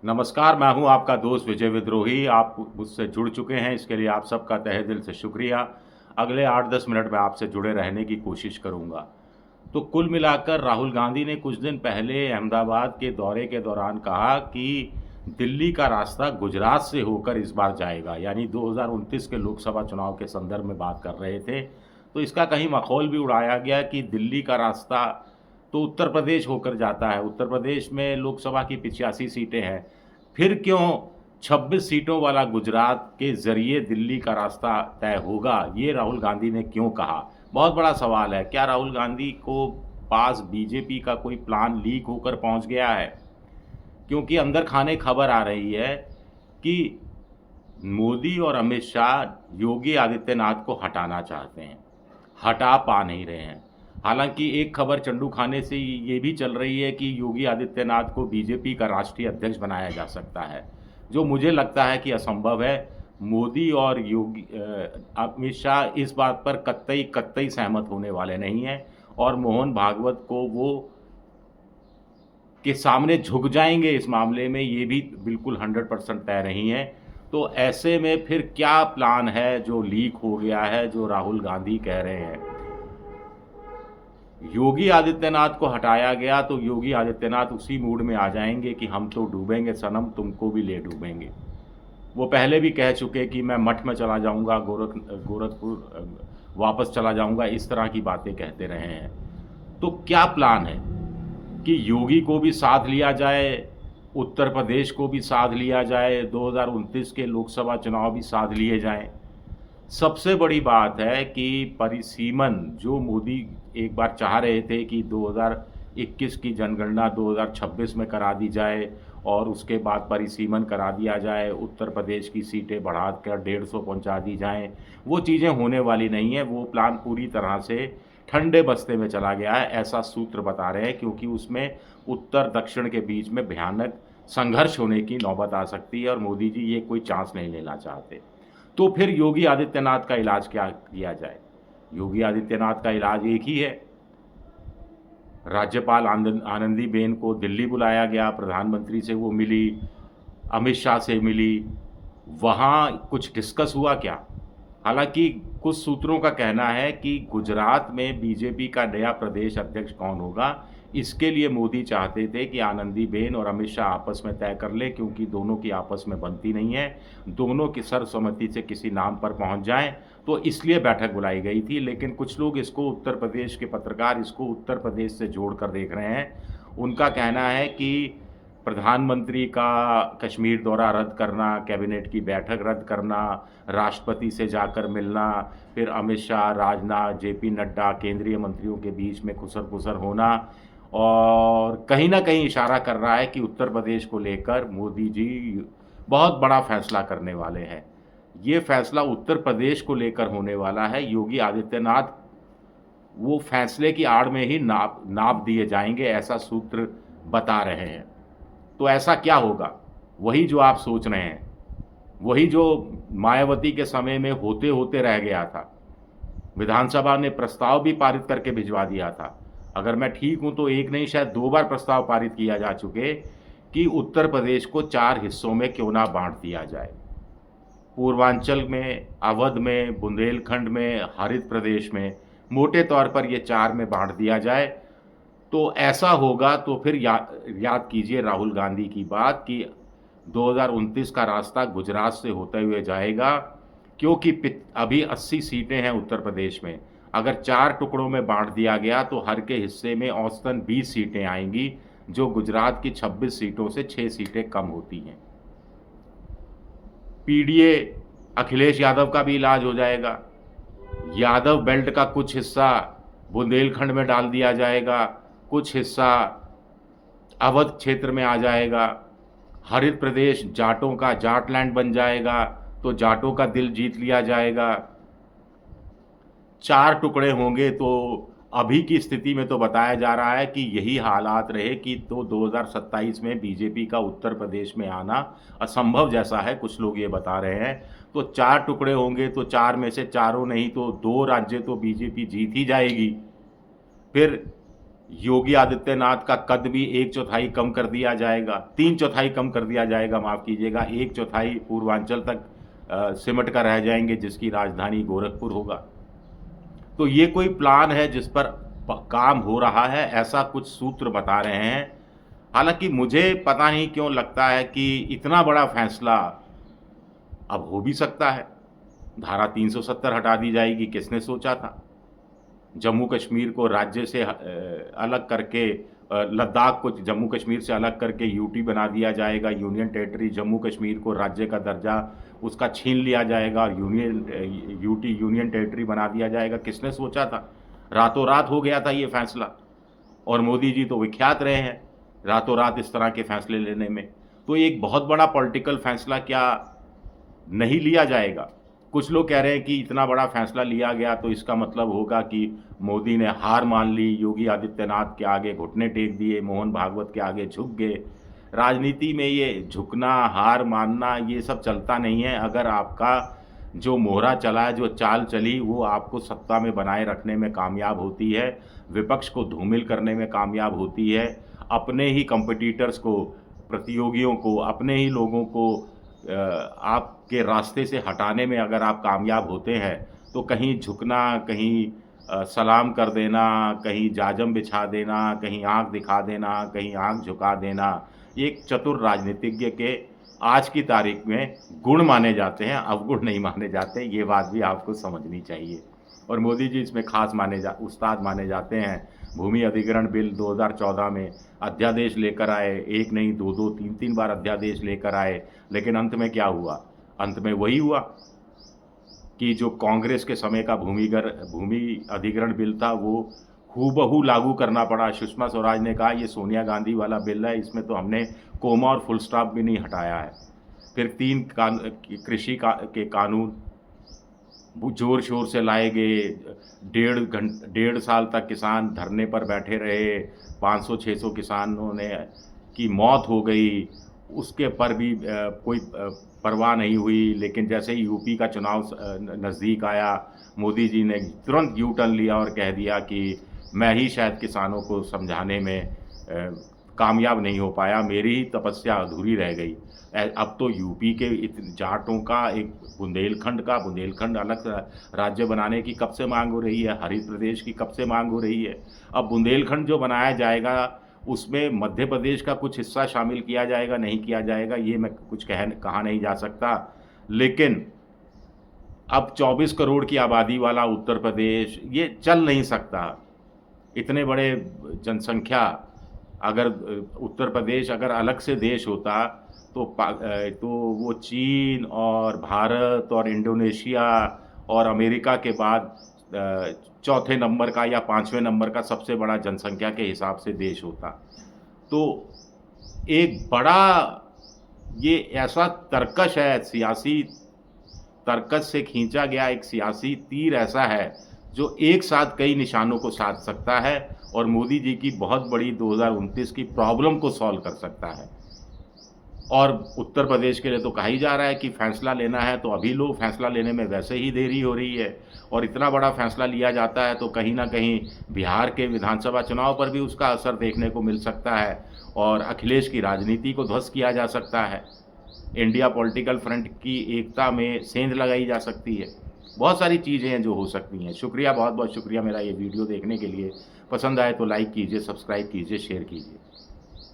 नमस्कार, मैं हूं आपका दोस्त विजय विद्रोही। आप मुझसे जुड़ चुके हैं, इसके लिए आप सबका तहे दिल से शुक्रिया। अगले 8-10 मिनट में आपसे जुड़े रहने की कोशिश करूंगा। तो कुल मिलाकर राहुल गांधी ने कुछ दिन पहले अहमदाबाद के दौरे के दौरान कहा कि दिल्ली का रास्ता गुजरात से होकर इस बार जाएगा, यानी 2029 के लोकसभा चुनाव के संदर्भ में बात कर रहे थे। तो इसका कहीं मखौल भी उड़ाया गया कि दिल्ली का रास्ता तो उत्तर प्रदेश होकर जाता है, उत्तर प्रदेश में लोकसभा की 85 सीटें हैं, फिर क्यों 26 सीटों वाला गुजरात के ज़रिए दिल्ली का रास्ता तय होगा, ये राहुल गांधी ने क्यों कहा? बहुत बड़ा सवाल है। क्या राहुल गांधी को पास बीजेपी का कोई प्लान लीक होकर पहुंच गया है? क्योंकि अंदर खाने खबर आ रही है कि मोदी और अमित शाह योगी आदित्यनाथ को हटाना चाहते हैं, हटा पा नहीं रहे हैं। हालांकि एक खबर चंडू खाने से ये भी चल रही है कि योगी आदित्यनाथ को बीजेपी का राष्ट्रीय अध्यक्ष बनाया जा सकता है, जो मुझे लगता है कि असंभव है। मोदी और योगी अमित शाह इस बात पर कतई कतई सहमत होने वाले नहीं हैं, और मोहन भागवत को वो के सामने झुक जाएंगे इस मामले में, ये भी बिल्कुल 100% तय नहीं है। तो ऐसे में फिर क्या प्लान है जो लीक हो गया है, जो राहुल गांधी कह रहे हैं? योगी आदित्यनाथ को हटाया गया तो योगी आदित्यनाथ उसी मूड में आ जाएंगे कि हम तो डूबेंगे सनम, तुमको भी ले डूबेंगे। वो पहले भी कह चुके कि मैं मठ में चला जाऊंगा, गोरखपुर वापस चला जाऊंगा, इस तरह की बातें कहते रहे हैं। तो क्या प्लान है कि योगी को भी साथ लिया जाए, उत्तर प्रदेश को भी साथ लिया जाए, 2029 के लोकसभा चुनाव भी साथ लिए जाएं? सबसे बड़ी बात है कि परिसीमन जो मोदी एक बार चाह रहे थे कि 2021 की जनगणना 2026 में करा दी जाए और उसके बाद परिसीमन करा दिया जाए, उत्तर प्रदेश की सीटें बढ़ाकर 150 पहुंचा दी जाएं, वो चीज़ें होने वाली नहीं है। वो प्लान पूरी तरह से ठंडे बस्ते में चला गया है, ऐसा सूत्र बता रहे हैं, क्योंकि उसमें उत्तर दक्षिण के बीच में भयानक संघर्ष होने की नौबत आ सकती है और मोदी जी ये कोई चांस नहीं लेना चाहते। तो फिर योगी आदित्यनाथ का इलाज क्या किया जाए? योगी आदित्यनाथ का इलाज एक ही है। राज्यपाल आनंदीबेन को दिल्ली बुलाया गया, प्रधानमंत्री से वो मिली, अमित शाह से मिली, वहाँ कुछ डिस्कस हुआ क्या? हालांकि कुछ सूत्रों का कहना है कि गुजरात में बीजेपी का नया प्रदेश अध्यक्ष कौन होगा, इसके लिए मोदी चाहते थे कि आनंदीबेन और अमित शाह आपस में तय कर ले, क्योंकि दोनों की आपस में बनती नहीं है, दोनों की सर्वसम्मति से किसी नाम पर पहुंच जाएं, तो इसलिए बैठक बुलाई गई थी। लेकिन कुछ लोग इसको, उत्तर प्रदेश के पत्रकार इसको उत्तर प्रदेश से जोड़कर देख रहे हैं। उनका कहना है कि प्रधानमंत्री का कश्मीर दौरा रद्द करना, कैबिनेट की बैठक रद्द करना, राष्ट्रपति से जाकर मिलना, फिर अमित शाह, राजनाथ, जेपी नड्डा, केंद्रीय मंत्रियों के बीच में खुसर पुसर होना, और कहीं ना कहीं इशारा कर रहा है कि उत्तर प्रदेश को लेकर मोदी जी बहुत बड़ा फैसला करने वाले हैं। ये फैसला उत्तर प्रदेश को लेकर होने वाला है। योगी आदित्यनाथ वो फैसले की आड़ में ही नाप दिए जाएंगे, ऐसा सूत्र बता रहे हैं। तो ऐसा क्या होगा? वही जो आप सोच रहे हैं, वही जो मायावती के समय में होते होते रह गया था। विधानसभा ने प्रस्ताव भी पारित करके भिजवा दिया था। अगर मैं ठीक हूं तो एक नहीं, शायद 2 बार प्रस्ताव पारित किया जा चुके कि उत्तर प्रदेश को 4 हिस्सों में क्यों ना बांट दिया जाए। पूर्वांचल में, अवध में, बुंदेलखंड में, हरित प्रदेश में, मोटे तौर पर ये 4 में बांट दिया जाए। तो ऐसा होगा तो फिर याद कीजिए राहुल गांधी की बात कि 2029 का रास्ता गुजरात से होते हुए जाएगा, क्योंकि अभी 80 सीटें हैं उत्तर प्रदेश में। अगर 4 टुकड़ों में बांट दिया गया तो हर के हिस्से में औसतन 20 सीटें आएंगी, जो गुजरात की 26 सीटों से 6 सीटें कम होती हैं। पीडीए अखिलेश यादव का भी इलाज हो जाएगा। यादव बेल्ट का कुछ हिस्सा बुंदेलखंड में डाल दिया जाएगा, कुछ हिस्सा अवध क्षेत्र में आ जाएगा। हरित प्रदेश जाटों का, जाटलैंड बन जाएगा, तो जाटों का दिल जीत लिया जाएगा। 4 टुकड़े होंगे तो अभी की स्थिति में तो बताया जा रहा है कि यही हालात रहे कि तो 2027 में बीजेपी का उत्तर प्रदेश में आना असंभव जैसा है, कुछ लोग ये बता रहे हैं। तो 4 टुकड़े होंगे तो 4 में से चारों नहीं तो 2 राज्य तो बीजेपी जीत ही जाएगी। फिर योगी आदित्यनाथ का कद भी 1/4 कम कर दिया जाएगा, 3/4 कम कर दिया जाएगा, माफ़ कीजिएगा, 1/4 पूर्वांचल तक सिमट कर रह जाएंगे, जिसकी राजधानी गोरखपुर होगा। तो ये कोई प्लान है जिस पर काम हो रहा है, ऐसा कुछ सूत्र बता रहे हैं। हालांकि मुझे पता नहीं क्यों लगता है कि इतना बड़ा फैसला अब हो भी सकता है। धारा 370 हटा दी जाएगी, किसने सोचा था? जम्मू कश्मीर को राज्य से अलग करके, लद्दाख को जम्मू कश्मीर से अलग करके यूटी बना दिया जाएगा, यूनियन टेरिटरी। जम्मू कश्मीर को राज्य का दर्जा उसका छीन लिया जाएगा और यूनियन टेरिटरी बना दिया जाएगा। किसने सोचा था? रातों रात हो गया था ये फैसला, और मोदी जी तो विख्यात रहे हैं रातों रात इस तरह के फैसले लेने में। तो एक बहुत बड़ा पॉलिटिकल फैसला क्या नहीं लिया जाएगा? कुछ लोग कह रहे हैं कि इतना बड़ा फैसला लिया गया तो इसका मतलब होगा कि मोदी ने हार मान ली, योगी आदित्यनाथ के आगे घुटने टेक दिए, मोहन भागवत के आगे झुक गए। राजनीति में ये झुकना, हार मानना, ये सब चलता नहीं है। अगर आपका जो मोहरा चला है, जो चाल चली, वो आपको सत्ता में बनाए रखने में कामयाब होती है, विपक्ष को धूमिल करने में कामयाब होती है, अपने ही कंपटीटर्स को, प्रतियोगियों को, अपने ही लोगों को आपके रास्ते से हटाने में अगर आप कामयाब होते हैं, तो कहीं झुकना, कहीं सलाम कर देना, कहीं जाजम बिछा देना, कहीं आंख दिखा देना, कहीं आंख झुका देना, एक चतुर राजनीतिज्ञ के आज की तारीख में गुण माने जाते हैं, अवगुण नहीं माने जाते। ये बात भी आपको समझनी चाहिए। और मोदी जी इसमें खास उस्ताद माने जाते हैं। भूमि अधिग्रहण बिल 2014 में अध्यादेश लेकर आए, एक नहीं, दो दो, तीन तीन बार अध्यादेश लेकर आए, लेकिन अंत में क्या हुआ? अंत में वही हुआ कि जो कांग्रेस के समय का भूमि अधिग्रहण बिल था, वो हूबहू लागू करना पड़ा। सुषमा स्वराज ने कहा ये सोनिया गांधी वाला बिल है, इसमें तो हमने कोमा और फुल स्टॉप भी नहीं हटाया है। फिर 3 कृषि के कानून जोर शोर से लाए गए। 1.5 साल तक किसान धरने पर बैठे रहे, 500-600 किसानों ने की मौत हो गई, उसके पर भी कोई परवाह नहीं हुई। लेकिन जैसे ही यूपी का चुनाव नज़दीक आया, मोदी जी ने तुरंत यू टर्न लिया और कह दिया कि मैं ही शायद किसानों को समझाने में कामयाब नहीं हो पाया, मेरी ही तपस्या अधूरी रह गई। अब तो यूपी के जाटों का एक बुंदेलखंड अलग राज्य बनाने की कब से मांग हो रही है, हरित प्रदेश की कब से मांग हो रही है। अब बुंदेलखंड जो बनाया जाएगा, उसमें मध्य प्रदेश का कुछ हिस्सा शामिल किया जाएगा, नहीं किया जाएगा, ये मैं कुछ कहा नहीं जा सकता। लेकिन अब 24 करोड़ की आबादी वाला उत्तर प्रदेश, ये चल नहीं सकता। इतने बड़े जनसंख्या, अगर उत्तर प्रदेश अगर अलग से देश होता तो वो चीन और भारत और इंडोनेशिया और अमेरिका के बाद चौथे नंबर का या 5वें नंबर का सबसे बड़ा जनसंख्या के हिसाब से देश होता। तो एक बड़ा ये ऐसा तर्कश है, सियासी तर्कश से खींचा गया एक सियासी तीर ऐसा है जो एक साथ कई निशानों को साध सकता है और मोदी जी की बहुत बड़ी 2029 की प्रॉब्लम को सॉल्व कर सकता है। और उत्तर प्रदेश के लिए तो कहा ही जा रहा है कि फैसला लेना है तो अभी लो, फैसला लेने में वैसे ही देरी हो रही है, और इतना बड़ा फैसला लिया जाता है तो कहीं ना कहीं बिहार के विधानसभा चुनाव पर भी उसका असर देखने को मिल सकता है और अखिलेश की राजनीति को ध्वस्त किया जा सकता है। इंडिया पॉलिटिकल फ्रंट की एकता में सेंध लगाई जा सकती है। बहुत सारी चीज़ें हैं जो हो सकती हैं। शुक्रिया, बहुत बहुत शुक्रिया मेरा ये वीडियो देखने के लिए। पसंद आए तो लाइक कीजिए, सब्सक्राइब कीजिए, शेयर कीजिए।